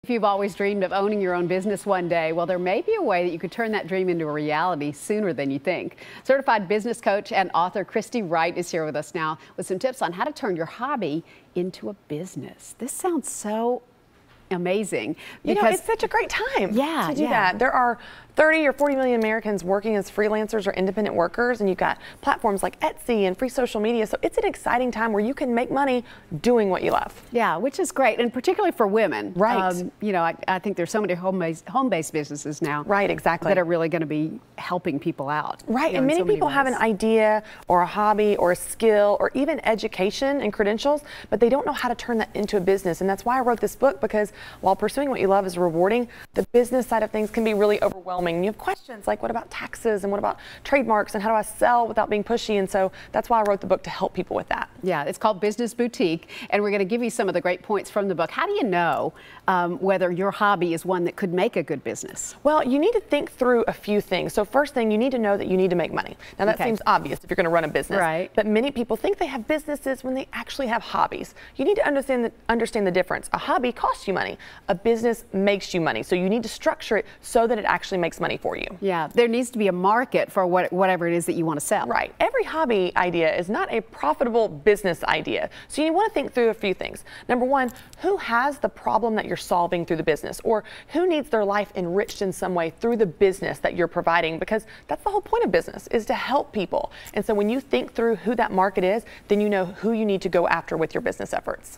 If you've always dreamed of owning your own business one day, well, there may be a way that you could turn that dream into a reality sooner than you think. Certified business coach and author Christy Wright is here with us now with some tips on how to turn your hobby into a business. This sounds so amazing. You know, it's such a great time to do that. There are 30 or 40 million Americans working as freelancers or independent workers, and you've got platforms like Etsy and free social media. So it's an exciting time where you can make money doing what you love. Yeah, which is great, and particularly for women. Right. You know, I think there's so many home-based businesses now. Right, exactly. That are really going to be helping people out. Right, and many people have an idea or a hobby or a skill or even education and credentials, but they don't know how to turn that into a business. And that's why I wrote this book, because while pursuing what you love is rewarding, the business side of things can be really overwhelming. You have questions like, what about taxes and what about trademarks and how do I sell without being pushy? And so that's why I wrote the book, to help people with that. Yeah, it's called Business Boutique, and we're going to give you some of the great points from the book. How do you know whether your hobby is one that could make a good business? Well, you need to think through a few things. So first thing, you need to know that you need to make money. Now that seems obvious if you're going to run a business, right? But many people think they have businesses when they actually have hobbies. You need to understand the difference. A hobby costs you money. A business makes you money. So you need to structure it so that it actually makes money for you. Yeah, there needs to be a market for whatever it is that you want to sell. Right. Every hobby idea is not a profitable business idea. So you want to think through a few things. Number one, who has the problem that you're solving through the business, or who needs their life enriched in some way through the business that you're providing? Because that's the whole point of business, is to help people. And so when you think through who that market is, then you know who you need to go after with your business efforts.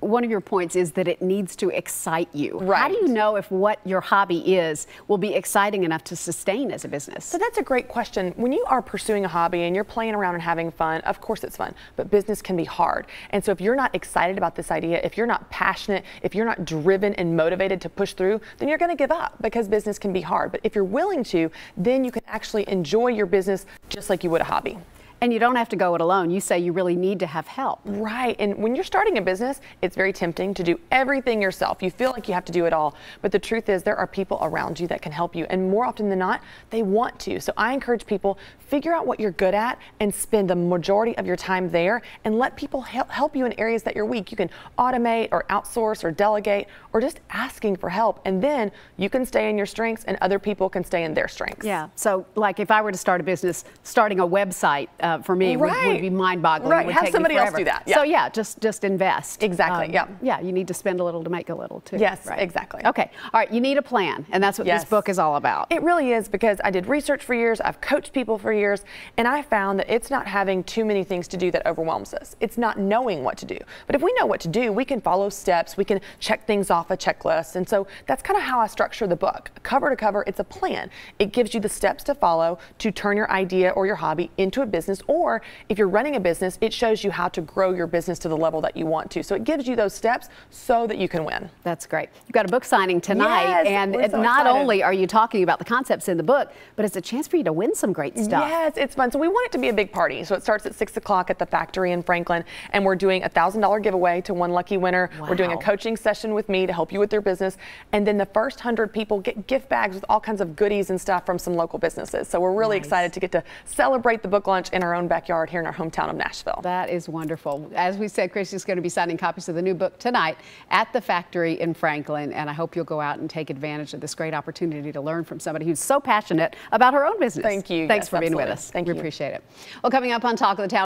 One of your points is that it needs to excite you. Right. How do you know if what your hobby is will be exciting enough to sustain as a business? So that's a great question. When you are pursuing a hobby and you're playing around and having fun, of course it's fun, but business can be hard. And so if you're not excited about this idea, if you're not passionate, if you're not driven and motivated to push through, then you're going to give up, because business can be hard. But if you're willing to, then you can actually enjoy your business just like you would a hobby. And you don't have to go it alone. You say you really need to have help. Right. And when you're starting a business, it's very tempting to do everything yourself. You feel like you have to do it all. But the truth is, there are people around you that can help you. And more often than not, they want to. So I encourage people, figure out what you're good at and spend the majority of your time there, and let people help you in areas that you're weak. You can automate or outsource or delegate, or just asking for help. And then you can stay in your strengths and other people can stay in their strengths. Yeah. So like if I were to start a business, starting a website for me would be mind-boggling. Right. Have somebody else do that. Yeah. So yeah, just invest. Exactly. Yeah. Yeah. You need to spend a little to make a little too. Yes. Right. Exactly. Okay. All right. You need a plan, and that's what this book is all about. It really is, because I did research for years. I've coached people for years, and I found that it's not having too many things to do that overwhelms us. It's not knowing what to do. But if we know what to do, we can follow steps. We can check things off a checklist. And so that's kind of how I structure the book. Cover to cover, it's a plan. It gives you the steps to follow to turn your idea or your hobby into a business, or if you're running a business, it shows you how to grow your business to the level that you want to. So it gives you those steps so that you can win. That's great. You've got a book signing tonight, and not only are you talking about the concepts in the book, but it's a chance for you to win some great stuff. Yes, it's fun. So we want it to be a big party. So it starts at 6 o'clock at the factory in Franklin, and we're doing a $1,000 giveaway to one lucky winner. Wow. We're doing a coaching session with me to help you with your business, and then the first 100 people get gift bags with all kinds of goodies and stuff from some local businesses. So we're really excited to get to celebrate the book launch in our own backyard here in our hometown of Nashville. That is wonderful. As we said, Christy's going to be signing copies of the new book tonight at the factory in Franklin, and I hope you'll go out and take advantage of this great opportunity to learn from somebody who's so passionate about her own business. Thank you. Thanks for being with us. Thank you. We appreciate it. Well, coming up on Talk of the Town.